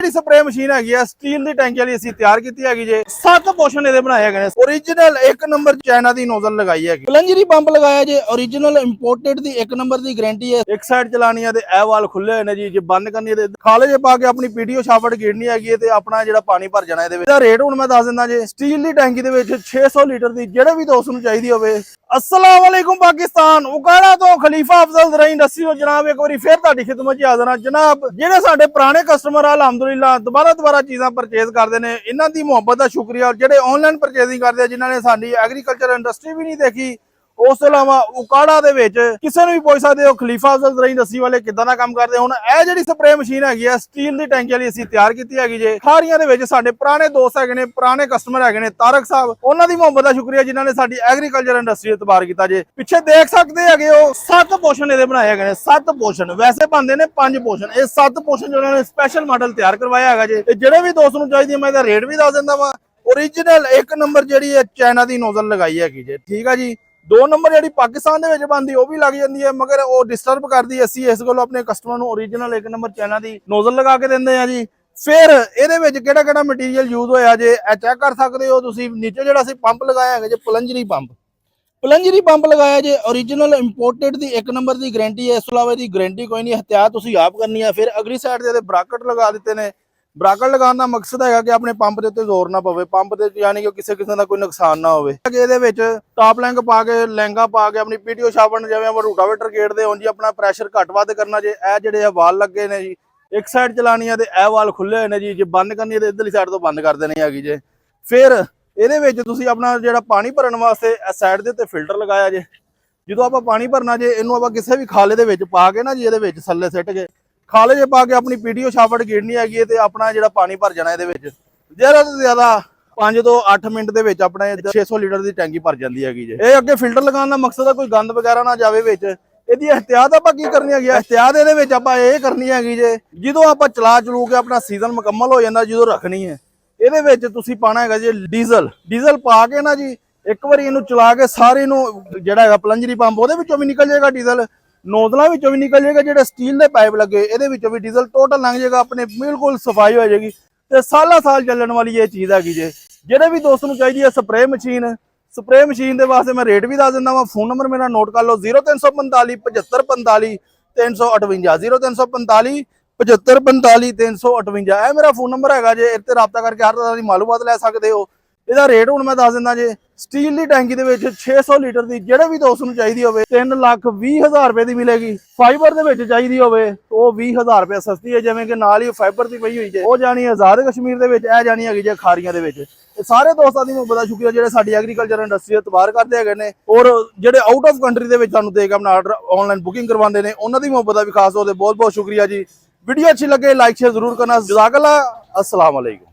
ਜਿਹੜੀ spray machine ਹੈਗੀ ਆ ਸਟੀਲ ਦੀ ਟੈਂਕੀ ਵਾਲੀ ਅਸੀਂ ਤਿਆਰ ਕੀਤੀ ਹੈਗੀ ਜੇ 7 ਪੋਰਸ਼ਨ ਇਹਦੇ ਬਣਾਏ ਹੈਗੇ ਨੇ। ओरिजिनल 1 ਨੰਬਰ ਚਾਈਨਾ ਦੀ ਨੋਜ਼ਲ ਲਗਾਈ ਹੈਗੀ, ਪਲੰਜਰੀ ਪੰਪ ਲਗਾਇਆ ਜੇ ओरिजिनल इंपोर्टेड ਦੀ 1 ਨੰਬਰ ਦੀ ਗਾਰੰਟੀ ਹੈ। ਇੱਕ ਸਾਈਡ ਚਲਾਣੀ ਆ ਤੇ ਇਹ ਵਾਲ ਖੁੱਲੇ ਹੋਏ ਨੇ ਜੀ, ਜੇ ਬੰਦ ਕਰਨੀ ਤੇ ਖਾਲੇ ਜੇ ਪਾ ਕੇ ਆਪਣੀ ਪੀਡੀਓ ਛਾਪੜ ਗੇੜਨੀ ਹੈਗੀ ਤੇ ਆਪਣਾ ਜਿਹੜਾ ਪਾਣੀ ਭਰ ਜਾਣਾ ਇਹਦੇ ਵਿੱਚ। ਇਹਦਾ ਰੇਟ ਹੁਣ ਮੈਂ ਦੱਸ ਦਿੰਦਾ ਜੇ, ਸਟੀਲ ਦੀ ਟੈਂਕੀ ਦੇ ਵਿੱਚ 600 ਲੀਟਰ ਦੀ, ਜਿਹੜੇ ਵੀ ਦੋਸਤ ਨੂੰ ਚਾਹੀਦੀ ਹੋਵੇ। अस्सलाम वालेकुम पाकिस्तान, उकाड़ा तो खलीफा अफजल ज़राई इंडस्ट्री हो जनाब एक बार फिर तुहाडी खिदमत च हाज़र हां जनाब। जिहड़े साडे पुराने कस्टमर अलहमदुलिल्लाह दोबारा चीज़ां परचेज करदे ने, इन्हां दी मुहब्बत दा शुक्रिया। जिहड़े ऑनलाइन परचेजिंग करदे जिन्हां ने साडी एग्रीकल्चर इंडस्ट्री भी नहीं देखी, ਉਸ ਤੋਂ ਇਲਾਵਾ ਉਕਾੜਾ ਦੇ ਵਿੱਚ ਕਿਸੇ ਨੂੰ ਵੀ ਪੁੱਛ ਸਕਦੇ ਹੋ ਖਲੀਫਾ ਅਫਜ਼ਲ ਜ਼ਰਾਈ ਇੰਡਸਟਰੀ ਵਾਲੇ ਕਿੱਦਾਂ ਦਾ ਕੰਮ ਕਰਦੇ। ਹੁਣ ਇਹ ਜਿਹੜੀ ਸਪਰੇ ਮਸ਼ੀਨ ਹੈਗੀ ਆ ਸਟੀਲ ਦੀ ਟੈਂਕੀ ਵਾਲੀ ਅਸੀਂ ਤਿਆਰ ਕੀਤੀ ਹੈਗੀ ਜੇ। ਖਾਰੀਆਂ ਦੇ ਵਿੱਚ ਸਾਡੇ ਪੁਰਾਣੇ ਦੋਸਤ ਹੈਗੇ ਨੇ, ਪੁਰਾਣੇ ਕਸਟਮਰ ਹੈਗੇ ਨੇ ਤਾਰਕ ਸਾਹਿਬ, ਉਹਨਾਂ ਦੀ ਮੁਹੱਬਤ ਦਾ ਸ਼ੁਕਰੀਆ ਜਿਨ੍ਹਾਂ ਨੇ ਸਾਡੀ ਐਗਰੀਕਲਚਰ ਇੰਡਸਟਰੀ ਇਤਬਾਰ ਕੀਤਾ ਜੇ। ਪਿੱਛੇ ਦੇਖ ਸਕਦੇ ਹੈਗੇ ਹੋ 7 ਪੋਰਸ਼ਨ ਇਹਦੇ ਬਣਾਏ ਹੈਗੇ ਨੇ। 7 ਪੋਰਸ਼ਨ ਵੈਸੇ ਬਣਦੇ ਨੇ 5 ਪੋਰਸ਼ਨ, ਇਹ 7 ਪੋਰਸ਼ਨ ਉਹਨਾਂ ਨੇ ਸਪੈਸ਼ਲ ਮਾਡਲ ਤਿਆਰ ਕਰਵਾਇਆ ਹੈਗਾ ਜੇ। ਤੇ ਜਿਹੜੇ ਵੀ ਦੋਸਤ ਨੂੰ ਚਾਹੀਦੀ ਮੈਂ ਇਹਦਾ ਰੇਟ ਵੀ ਦੱਸ ਦਿੰਦਾ ਵਾ। ओरिजिनल 1 ਨੰਬਰ ਜਿਹੜੀ ਹੈ ਚਾਈਨਾ ਦੀ ਨੋਜ਼ਲ ਲਗਾਈ ਹੈਗੀ ਜੇ, ਠੀਕ ਆ ਜੀ। 2 ਨੰਬਰ ਜਿਹੜੀ ਪਾਕਿਸਤਾਨ ਦੇ ਵਿੱਚ ਬਣਦੀ ਉਹ ਵੀ ਲੱਗ ਜਾਂਦੀ ਹੈ, ਮਗਰ ਉਹ ਡਿਸਟਰਬ ਕਰਦੀ। ਅਸੀਂ ਇਸ ਕੋਲ ਆਪਣੇ ਕਸਟਮਰ ਨੂੰ ओरिजिनल 1 ਨੰਬਰ ਚਾਈਨਾ ਦੀ ਨੋਜ਼ਲ ਲਗਾ ਕੇ ਦਿੰਦੇ ਆ ਜੀ। ਫਿਰ ਇਹਦੇ ਵਿੱਚ ਕਿਹੜਾ ਮਟੀਰੀਅਲ ਯੂਜ਼ ਹੋਇਆ ਜੇ ਇਹ ਚੈੱਕ ਕਰ ਸਕਦੇ ਹੋ ਤੁਸੀਂ। ਨੀਚੇ ਜਿਹੜਾ ਅਸੀਂ ਪੰਪ ਲਗਾਇਆ ਹੈਗਾ ਜੇ ਪਲੰਜਰੀ ਪੰਪ ਲਗਾਇਆ ਜੇ। ओरिजिनल इंपोर्टेड ਦੀ 1 ਨੰਬਰ ਦੀ ਗਾਰੰਟੀ ਹੈ। ਇਸ ਤੋਂ ਇਲਾਵਾ ਇਹਦੀ ਗਾਰੰਟੀ ਕੋਈ ਨਹੀਂ, ਹਥਿਆਰ ਤੁਸੀਂ ਆਪ ਕਰਨੀ ਹੈ। ਫਿਰ ਅਗਲੀ ਸਾਈਡ ਤੇ ਬ੍ਰੈਕਟ ਲਗਾ ਦਿੱਤੇ ਨੇ। ਬ੍ਰੈਕਟ ਲਗਾਉਣ ਦਾ ਮਕਸਦ ਹੈਗਾ ਕਿ ਆਪਣੇ ਪੰਪ ਦੇ ਉੱਤੇ ਜ਼ੋਰ ਨਾ ਪਵੇ, ਪੰਪ ਦੇ ਯਾਨੀ ਕਿ ਕਿਸੇ ਦਾ ਕੋਈ ਨੁਕਸਾਨ ਨਾ ਹੋਵੇ। ਇਹਦੇ ਵਿੱਚ ਟਾਪ ਲੈਂਗ ਪਾ ਕੇ ਲਹਿੰਗਾ ਪਾ ਕੇ ਆਪਣੀ ਪੀਡੀਓ ਛਾਪਣ ਜਿਵੇਂ ਆਪਾਂ ਰੂਟਾਵੇਟਰ ਗੇੜਦੇ ਹੋਣ ਜੀ, ਆਪਣਾ ਪ੍ਰੈਸ਼ਰ ਘੱਟ ਵੱਧ ਕਰਨਾ ਜੇ। ਇਹ ਜਿਹੜੇ ਆ ਵਾਲ ਲੱਗੇ ਨੇ ਜੀ, ਇੱਕ ਸਾਈਡ ਚਲਾਣੀ ਆ ਤੇ ਇਹ ਵਾਲ ਖੁੱਲੇ ਹੋਏ ਨੇ ਜੀ, ਜੇ ਬੰਦ ਕਰਨੀ ਹੈ ਤੇ ਇੱਧਰਲੀ ਸਾਈਡ ਤੋਂ ਬੰਦ ਕਰ ਦੇਣੀ ਹੈਗੀ ਜੇ। ਫਿਰ ਇਹਦੇ ਵਿੱਚ ਤੁਸੀਂ ਆਪਣਾ ਜਿਹੜਾ ਪਾਣੀ ਭਰਨ ਵਾਸਤੇ ਇਸ ਸਾਈਡ ਦੇ ਉੱਤੇ ਫਿਲਟਰ ਲਗਾਇਆ ਜੇ। ਜਦੋਂ ਆਪਾਂ ਪਾਣੀ ਭਰਨਾ ਜੇ ਇਹਨੂੰ ਆਪਾਂ ਕਿਸੇ ਵੀ ਖਾਲੇ ਦੇ ਵਿੱਚ ਪਾ ਕੇ ਨਾ ਜੀ, ਇਹਦੇ ਵਿੱਚ ਥੱਲੇ ਸਿੱਟ ਕੇ ਖਾਲੇ ਜੇ ਪਾ ਕੇ ਆਪਣੀ ਪੀਡੀਓ ਛਾਪੜ ਗੇੜਨੀ ਹੈਗੀ ਤੇ ਆਪਣਾ ਜਿਹੜਾ ਪਾਣੀ ਭਰ ਜਾਣਾ ਇਹਦੇ ਵਿੱਚ। ਜ਼ਿਆਦਾ ਤੋਂ ਜ਼ਿਆਦਾ 5 ਤੋਂ 8 ਮਿੰਟ ਦੇ ਵਿੱਚ ਆਪਣਾ 600 ਲੀਟਰ ਦੀ ਟੈਂਕੀ ਭਰ ਜਾਂਦੀ ਹੈਗੀ ਜੇ। ਇਹ ਅੱਗੇ ਫਿਲਟਰ ਲਗਾਉਣ ਦਾ ਮਕਸਦ ਹੈ ਕੋਈ ਗੰਦ ਵਗੈਰਾ ਨਾ ਜਾਵੇ ਵਿੱਚ। ਇਹਦੀ ਇਹਤਿਆਤ ਆਪਾਂ ਕੀ ਕਰਨੀ ਹੈਗੀ, ਇਹਤਿਆਤ ਇਹਦੇ ਵਿੱਚ ਆਪਾਂ ਇਹ ਕਰਨੀ ਹੈਗੀ ਜੇ, ਜਦੋਂ ਆਪਾਂ ਚਲਾ ਚਲੂ ਕੇ ਆਪਣਾ ਸੀਜ਼ਨ ਮੁਕੰਮਲ ਹੋ ਜਾਂਦਾ, ਜਦੋਂ ਰੱਖਣੀ ਹੈ ਇਹਦੇ ਵਿੱਚ ਤੁਸੀਂ ਪਾਣਾ ਹੈਗਾ ਜੀ ਡੀਜ਼ਲ ਪਾ ਕੇ ਨਾ ਜੀ। ਇੱਕ ਵਾਰੀ ਇਹਨੂੰ ਚਲਾ ਕੇ ਸਾਰੇ ਨੂੰ ਜਿਹੜਾ ਹੈਗਾ ਪਲੰਜਰੀ ਪੰਪ ਉਹਦੇ ਵਿੱਚੋਂ ਵੀ ਨਿਕਲ ਜਾਏਗਾ ਡੀਜ਼ਲ, ਨੋਜ਼ਲਾਂ ਵਿੱਚੋਂ ਵੀ ਨਿਕਲ ਜਾਏਗਾ, ਜਿਹੜੇ ਸਟੀਲ ਦੇ ਪਾਈਪ ਲੱਗੇ ਇਹਦੇ ਵਿੱਚੋਂ ਵੀ ਡੀਜ਼ਲ ਟੋਟਲ ਲੰਘ ਜਾਏਗਾ, ਆਪਣੇ ਬਿਲਕੁਲ ਸਫਾਈ ਹੋ ਜਾਏਗੀ ਤੇ ਸਾਲਾਂ ਸਾਲ ਚੱਲਣ ਵਾਲੀ ਇਹ ਚੀਜ਼ ਹੈਗੀ ਜੇ। ਜਿਹੜੇ ਵੀ ਦੋਸਤ ਨੂੰ ਚਾਹੀਦੀ ਹੈ ਸਪਰੇ ਮਸ਼ੀਨ ਦੇ ਵਾਸਤੇ ਮੈਂ ਰੇਟ ਵੀ ਦੱਸ ਦਿੰਦਾ ਵਾ। ਫੋਨ ਨੰਬਰ ਮੇਰਾ ਨੋਟ ਕਰ ਲਓ 0345 7545 358 0345 7545 358। ਇਹ ਮੇਰਾ ਫੋਨ ਨੰਬਰ ਹੈਗਾ ਜੇ, ਇੱਥੇ ਰਾਬਤਾ ਕਰਕੇ ਹਰ ਤਰ੍ਹਾਂ ਦੀ ਮਾਲੂਮਾਤ ਲੈ ਸਕਦੇ ਹੋ। ਇਹਦਾ ਰੇਟ ਹੁਣ ਮੈਂ ਦੱਸ ਦਿੰਦਾ ਜੇ, ਸਟੀਲ ਦੀ ਟੈਂਕੀ ਦੇ ਵਿੱਚ 600 ਲੀਟਰ ਦੀ, ਜਿਹੜੇ ਵੀ ਦੋਸਤ ਨੂੰ ਚਾਹੀਦੀ ਹੋਵੇ 3,20,000 ਰੁਪਏ ਦੀ ਮਿਲੇਗੀ। ਫਾਈਬਰ ਦੇ ਵਿੱਚ ਚਾਹੀਦੀ ਹੋਵੇ ਉਹ 20,000 ਰੁਪਏ ਸਸਤੀ ਹੈ, ਜਿਵੇਂ ਕਿ ਨਾਲ ਹੀ ਫਾਈਬਰ ਦੀ ਪਈ ਹੋਈ ਜੇ। ਉਹ ਜਾਣੀ ਆਜ਼ਾਦ ਕਸ਼ਮੀਰ ਦੇ ਵਿੱਚ, ਇਹ ਜਾਣੀ ਹੈਗੀ ਜੇ ਖਾਰੀਆਂ ਦੇ ਵਿੱਚ। ਇਹ ਸਾਰੇ ਦੋਸਤਾਂ ਦੀ ਮੁਹੱਬਤ ਦਾ ਸ਼ੁਕਰੀਆ ਜਿਹੜੇ ਸਾਡੀ ਐਗਰੀਕਲਚਰ ਇੰਡਸਟਰੀ ਇਤਬਾਰ ਕਰਦੇ ਹੈਗੇ ਨੇ, ਔਰ ਜਿਹੜੇ ਆਊਟ ਆਫ ਕੰਟਰੀ ਦੇ ਵਿੱਚ ਸਾਨੂੰ ਦੇ ਕੇ ਆਪਣਾ ਆਰਡਰ ਆਨਲਾਈਨ ਬੁਕਿੰਗ ਕਰਵਾਉਂਦੇ ਨੇ, ਉਹਨਾਂ ਦੀ ਮੁਹੱਬਤ ਦਾ ਵੀ ਖਾਸ ਤੌਰ ਤੇ ਬਹੁਤ ਬਹੁਤ ਸ਼ੁਕਰੀਆ ਜੀ। वीडियो अच्छी लगे लाइक शेयर जरूर करना। जज़ाकल्लाह, अस्सलाम वालेकुम।